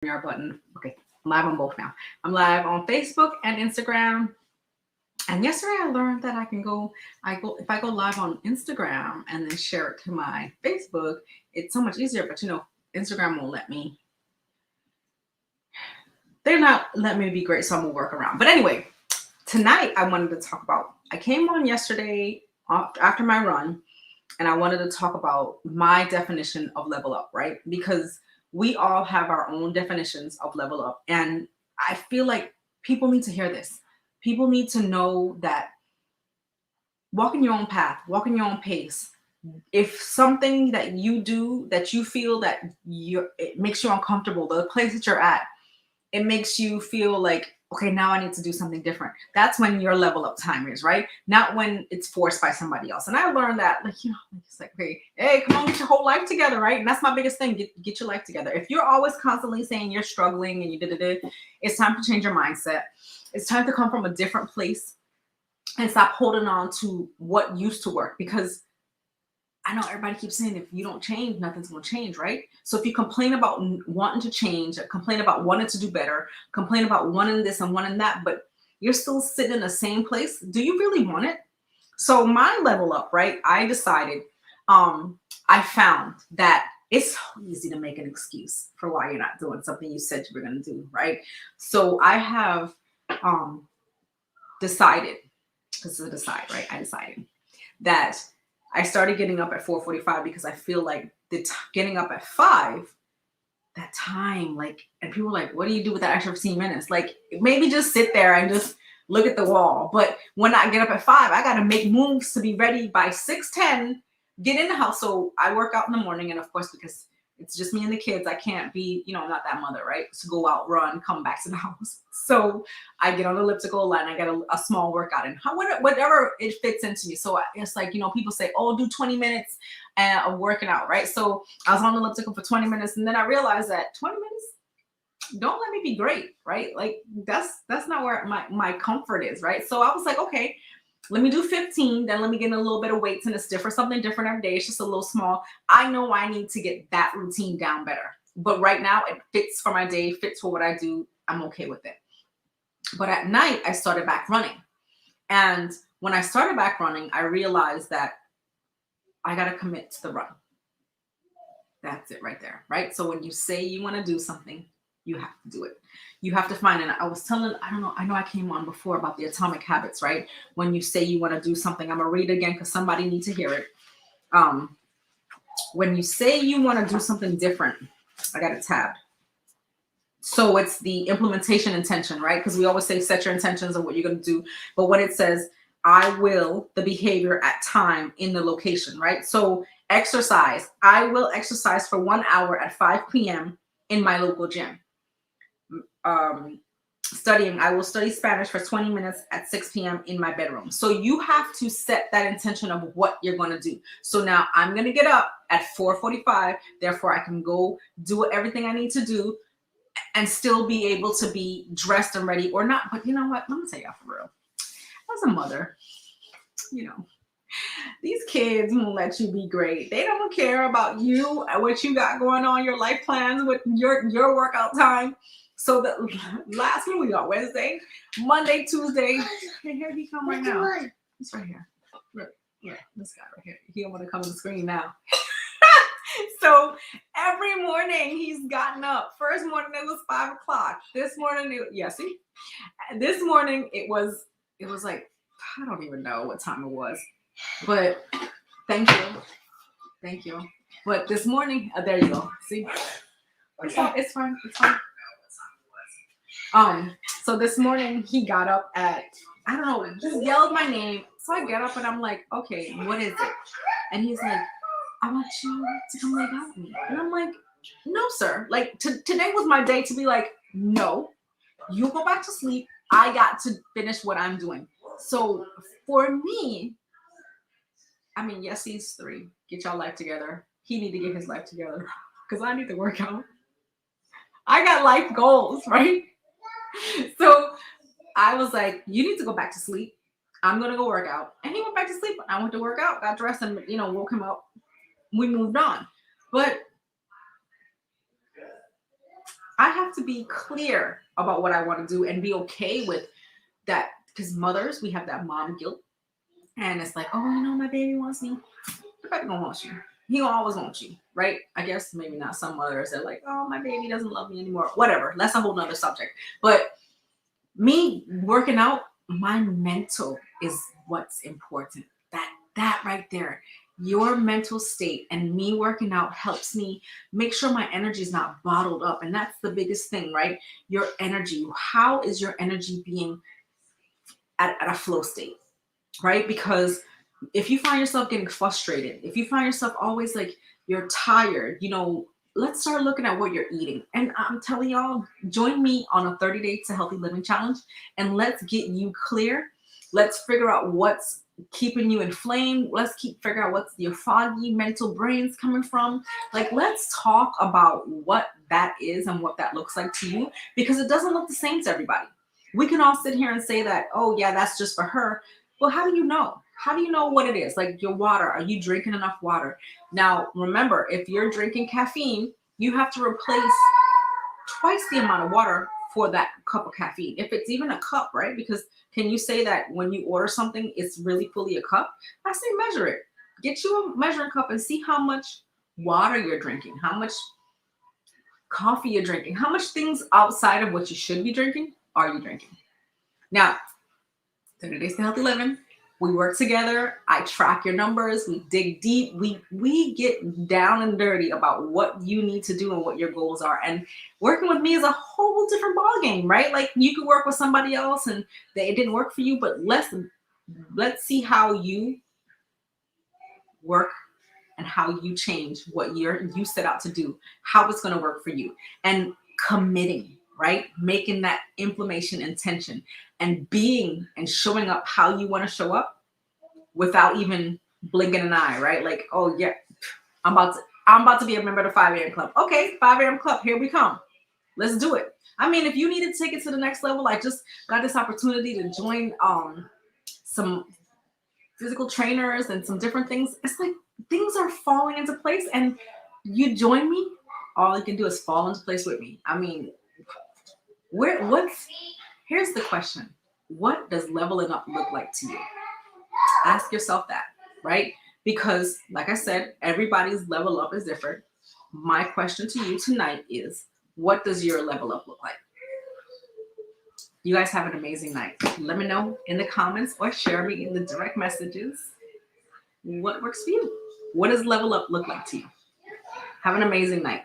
your button. Okay, I'm live on both now. I'm live on Facebook and Instagram. And yesterday I learned that if I go live on Instagram and then share it to my Facebook, it's so much easier. But Instagram won't let me. They're not letting me be great, so I'm gonna work around. But anyway, tonight I wanted to talk about. I came on yesterday after my run, and I wanted to talk about my definition of level up, right? Because we all have our own definitions of level up. And I feel like people need to hear this. People need to know that walking your own path, walking your own pace. If something that you do that you feel that it makes you uncomfortable, the place that you're at, it makes you feel like, okay, now I need to do something different. That's when your level up time is, right? Not when it's forced by somebody else. And I learned that, it's like, hey, come on, get your whole life together, right? And that's my biggest thing. Get your life together. If you're always constantly saying you're struggling and it's time to change your mindset. It's time to come from a different place and stop holding on to what used to work, because I know everybody keeps saying if you don't change, nothing's going to change, right? So if you complain about wanting to change, complain about wanting to do better, complain about wanting this and wanting that, but you're still sitting in the same place, do you really want it? So my level up, right? I decided, I found that it's so easy to make an excuse for why you're not doing something you said you were going to do, right? So I have decided, this is a decide, right? I decided that I started getting up at 4:45 because I feel like getting up at 5, that time, and people are like, what do you do with that extra 15 minutes? Like, maybe just sit there and just look at the wall. But when I get up at 5, I got to make moves to be ready by 6:10, get in the house. So I work out in the morning. And of course, because it's just me and the kids, I can't be, not that mother, right? So go out, run, come back to the house. So I get on the elliptical line. I get a small workout and whatever it fits into me. So it's like, people say, oh, do 20 minutes of working out, right? So I was on the elliptical for 20 minutes. And then I realized that 20 minutes, don't let me be great, right? Like that's not where my comfort is, right? So I was like, okay, let me do 15, then let me get in a little bit of weights, and it's different, something different every day. It's just a little small. I know I need to get that routine down better. But right now it fits for my day, fits for what I do. I'm okay with it. But at night, I started back running. And when I started back running, I realized that I got to commit to the run. That's it right there, right? So when you say you want to do something, you have to do it. You have to find it. I was telling, I know I came on before about the atomic habits, right? When you say you want to do something, I'm going to read it again because somebody needs to hear it. When you say you want to do something different, I got it tabbed. So it's the implementation intention, right? Because we always say set your intentions of what you're going to do. But when it says, I will, the behavior at time in the location, right? So exercise, I will exercise for 1 hour at 5 p.m. in my local gym. Studying, I will study Spanish for 20 minutes at 6 p.m. in my bedroom. So you have to set that intention of what you're going to do. So now I'm going to get up at 4:45. Therefore, I can go do everything I need to do and still be able to be dressed and ready or not. But you know what? Let me tell y'all for real. As a mother, these kids won't let you be great. They don't care about you, what you got going on, your life plans, with your workout time. So the last one we got Wednesday, Monday, Tuesday. Hey, here he come right now. He's right here. Yeah, this guy right here. He don't want to come on the screen now. So every morning he's gotten up. First morning it was 5 o'clock. This morning, this morning it was like, I don't even know what time it was. But thank you. But this morning, there you go. See, it's fine. So this morning he got up at, I don't know, he yelled my name. So I get up and I'm like, okay, what is it? And he's like, I want you to come lay down with me. And I'm like, no, sir. Like today was my day to be like, no, you go back to sleep. I got to finish what I'm doing. So for me, yes, he's 3. Get y'all life together. He need to get his life together because I need to work out. I got life goals, right? So I was like, you need to go back to sleep. I'm going to go work out. And he went back to sleep. I went to work out, got dressed and, woke him up. We moved on. But I have to be clear about what I want to do and be okay with that. Because mothers, we have that mom guilt. And it's like, oh, my baby wants me. Your baby gonna want you. He gonna always want you, right? I guess maybe not some mothers are like, oh, my baby doesn't love me anymore. Whatever. That's a whole nother subject. But me working out, my mental is what's important. That right there. Your mental state and me working out helps me make sure my energy is not bottled up. And that's the biggest thing, right? Your energy. How is your energy being at a flow state, right? Because if you find yourself getting frustrated, if you find yourself always like you're tired, let's start looking at what you're eating. And I'm telling y'all, join me on a 30 Day to Healthy Living Challenge and let's get you clear. Let's figure out what's keeping you inflamed. Let's figure out what's your foggy mental brains coming from. Like, let's talk about what that is and what that looks like to you, because it doesn't look the same to everybody. We can all sit here and say that, oh yeah, that's just for her. Well, how do you know? How do you know what it is? Like your water, are you drinking enough water? Now, remember, if you're drinking caffeine, you have to replace twice the amount of water for that cup of caffeine. If it's even a cup, right? Because can you say that when you order something, it's really fully a cup? I say measure it. Get you a measuring cup and see how much water you're drinking, how much coffee you're drinking, how much things outside of what you should be drinking are you drinking? Now, 30 Days to Healthy Living. We work together. I track your numbers. We dig deep. We get down and dirty about what you need to do and what your goals are. And working with me is a whole different ballgame, right? Like you could work with somebody else and it didn't work for you, but let's see how you work and how you change what you set out to do, how it's going to work for you, and committing, right? Making that inflammation intention and being and showing up how you want to show up without even blinking an eye, right? Like, oh yeah, I'm about to be a member of the 5 a.m. club. Okay, 5 a.m. club, here we come. Let's do it. I mean, if you need to take it to the next level, I just got this opportunity to join some physical trainers and some different things. It's like things are falling into place, and you join me, all you can do is fall into place with me. I mean, here's the question. What does leveling up look like to you? Ask yourself that, right? Because like I said, everybody's level up is different. My question to you tonight is, what does your level up look like? You guys have an amazing night. Let me know in the comments or share me in the direct messages what works for you. What does level up look like to you? Have an amazing night.